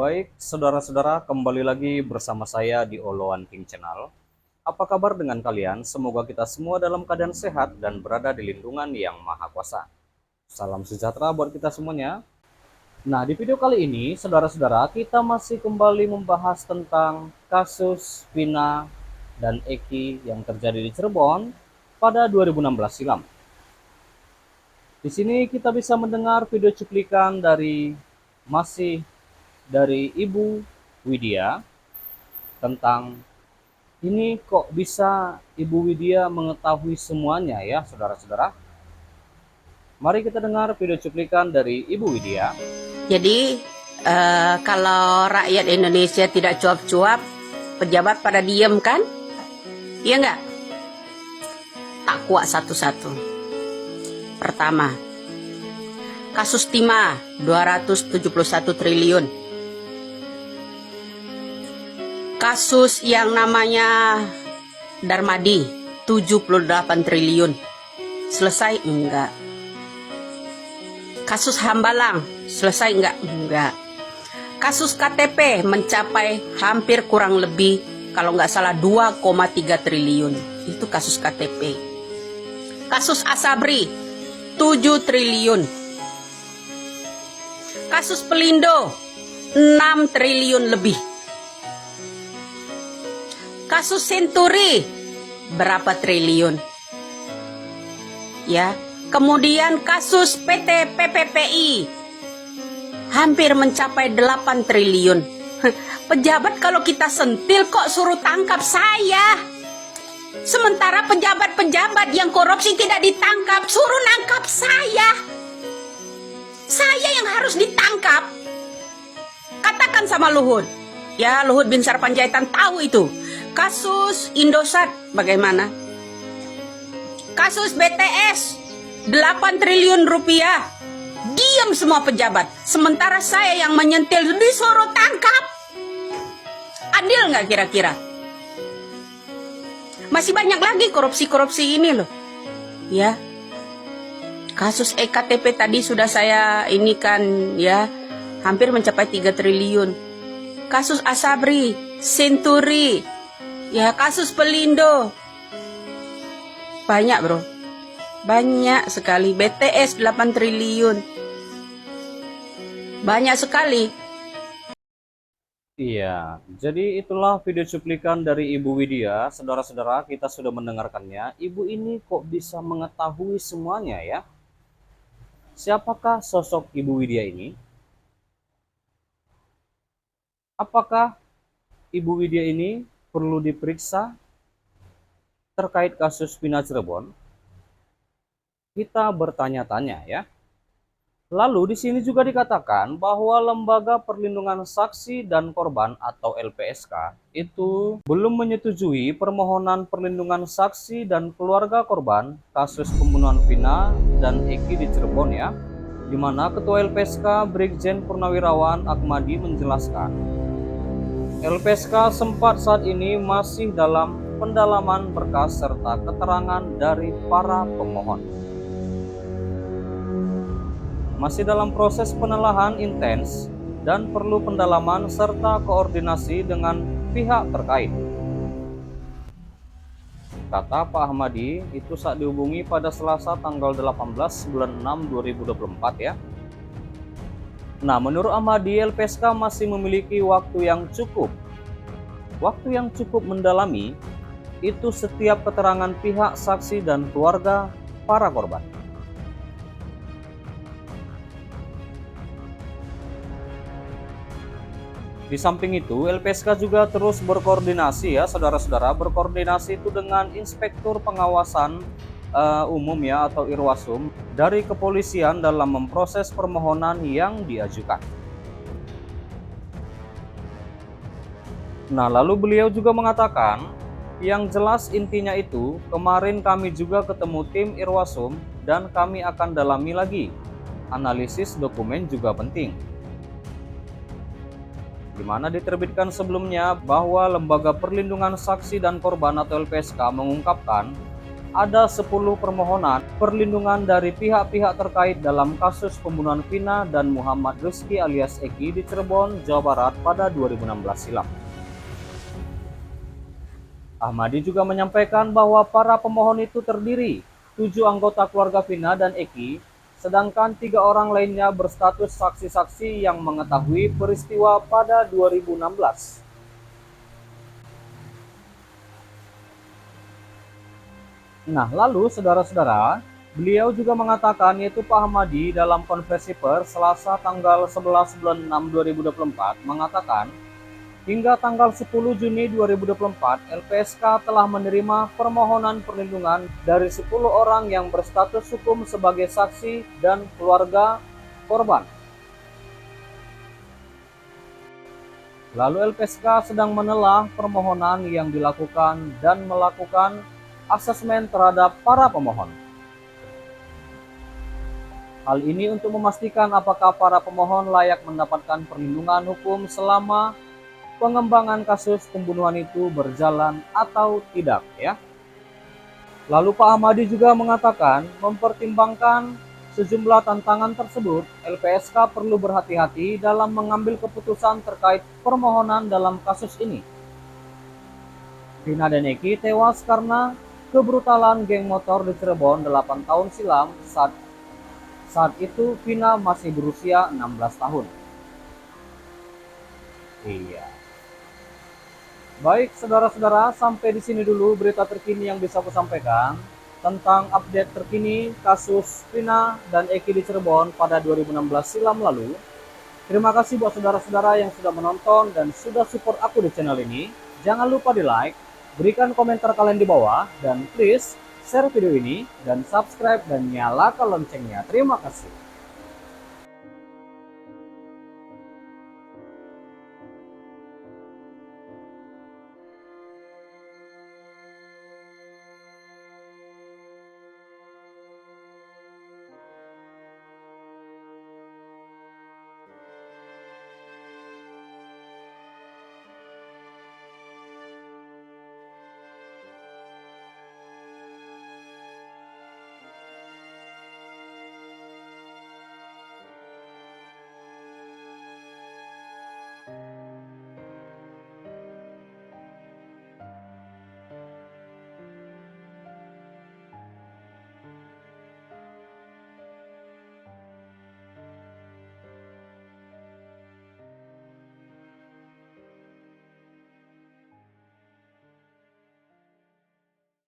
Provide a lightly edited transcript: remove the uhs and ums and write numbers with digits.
Baik, saudara-saudara, kembali lagi bersama saya di Oloan King Channel. Apa kabar dengan kalian? Semoga kita semua dalam keadaan sehat dan berada di lindungan yang maha kuasa. Salam sejahtera buat kita semuanya. Nah, di video kali ini, saudara-saudara, kita masih kembali membahas tentang kasus Vina dan Eki yang terjadi di Cirebon pada 2016 silam. Di sini kita bisa mendengar video cuplikan dari Ibu Widya tentang ini kok bisa Ibu Widya mengetahui semuanya ya saudara-saudara. Mari kita dengar video cuplikan dari Ibu Widya. Jadi kalau rakyat Indonesia tidak cuap-cuap, pejabat pada diem kan? Iya nggak? Tak kuat satu-satu. Pertama, kasus timah 271 triliun. Kasus yang namanya Darmadi 78 triliun. Selesai enggak? Kasus Hambalang selesai enggak? Enggak. Kasus KTP mencapai hampir kurang lebih kalau nggak salah 2,3 triliun. Itu kasus KTP. Kasus Asabri 7 triliun. Kasus Pelindo 6 triliun lebih. Kasus Senturi berapa triliun? Ya. Kemudian kasus PT PPPI hampir mencapai 8 triliun. Pejabat kalau kita sentil kok suruh tangkap saya. Sementara pejabat-pejabat yang korupsi tidak ditangkap, suruh nangkap saya. Saya yang harus ditangkap. Katakan sama Luhut. Ya, Luhut bin Sarpanjaitan tahu itu. Kasus Indosat bagaimana? Kasus BTS 8 triliun rupiah. Diam semua pejabat. Sementara saya yang menyentil disuruh tangkap. Adil nggak kira-kira? Masih banyak lagi korupsi-korupsi ini loh. Ya. Kasus EKTP tadi sudah saya ini kan ya. Hampir mencapai 3 triliun. Kasus Asabri, Senturi, ya kasus Pelindo. Banyak bro. Banyak sekali. BTS 8 triliun. Banyak sekali. Iya, jadi itulah video cuplikan dari Ibu Widya. Saudara-saudara, kita sudah mendengarkannya. Ibu ini kok bisa mengetahui semuanya ya? Siapakah sosok Ibu Widya ini? Apakah Ibu Widya ini perlu diperiksa terkait kasus Vina Cirebon? Kita bertanya-tanya ya. Lalu di sini juga dikatakan bahwa Lembaga Perlindungan Saksi dan Korban atau LPSK itu belum menyetujui permohonan perlindungan saksi dan keluarga korban kasus pembunuhan Vina dan Eki di Cirebon ya. Di mana Ketua LPSK Brigjen Purnawirawan Akmadi menjelaskan, LPSK sempat saat ini masih dalam pendalaman berkas serta keterangan dari para pemohon. Masih dalam proses penelahan intens dan perlu pendalaman serta koordinasi dengan pihak terkait, kata Pak Ahmadi itu saat dihubungi pada Selasa tanggal 18 bulan 6 2024 ya. Nah, menurut Ahmadi, LPSK masih memiliki waktu yang cukup. Waktu yang cukup mendalami itu setiap keterangan pihak saksi dan keluarga para korban. Di samping itu, LPSK juga terus berkoordinasi ya saudara-saudara, berkoordinasi itu dengan Inspektur Pengawasan Umum ya atau Irwasum dari kepolisian dalam memproses permohonan yang diajukan. Nah, lalu beliau juga mengatakan, yang jelas intinya itu, kemarin kami juga ketemu tim Irwasum dan kami akan dalami lagi. Analisis dokumen juga penting. Di mana diterbitkan sebelumnya bahwa Lembaga Perlindungan Saksi dan Korban atau LPSK mengungkapkan ada 10 permohonan perlindungan dari pihak-pihak terkait dalam kasus pembunuhan Vina dan Muhammad Rizky alias Eki di Cirebon, Jawa Barat pada 2016 silam. Ahmadi juga menyampaikan bahwa para pemohon itu terdiri 7 anggota keluarga Vina dan Eki, sedangkan 3 orang lainnya berstatus saksi-saksi yang mengetahui peristiwa pada 2016. Nah, lalu saudara-saudara, beliau juga mengatakan, yaitu Pak Ahmadi dalam konferensi pers Selasa tanggal 11 bulan 6 2024 mengatakan, hingga tanggal 10 Juni 2024, LPSK telah menerima permohonan perlindungan dari 10 orang yang berstatus hukum sebagai saksi dan keluarga korban. Lalu LPSK sedang menelah permohonan yang dilakukan dan melakukan asesmen terhadap para pemohon. Hal ini untuk memastikan apakah para pemohon layak mendapatkan perlindungan hukum selama pengembangan kasus pembunuhan itu berjalan atau tidak, ya. Lalu Pak Ahmadi juga mengatakan, mempertimbangkan sejumlah tantangan tersebut, LPSK perlu berhati-hati dalam mengambil keputusan terkait permohonan dalam kasus ini. Vina dan Eki tewas karena kebrutalan geng motor di Cirebon 8 tahun silam. Saat itu Vina masih berusia 16 tahun. Iya. Baik saudara-saudara, sampai di sini dulu berita terkini yang bisa aku sampaikan tentang update terkini kasus Vina dan Eki di Cirebon pada 2016 silam lalu. Terima kasih buat saudara-saudara yang sudah menonton dan sudah support aku di channel ini. Jangan lupa di like, berikan komentar kalian di bawah, dan please share video ini dan subscribe dan nyalakan loncengnya. Terima kasih.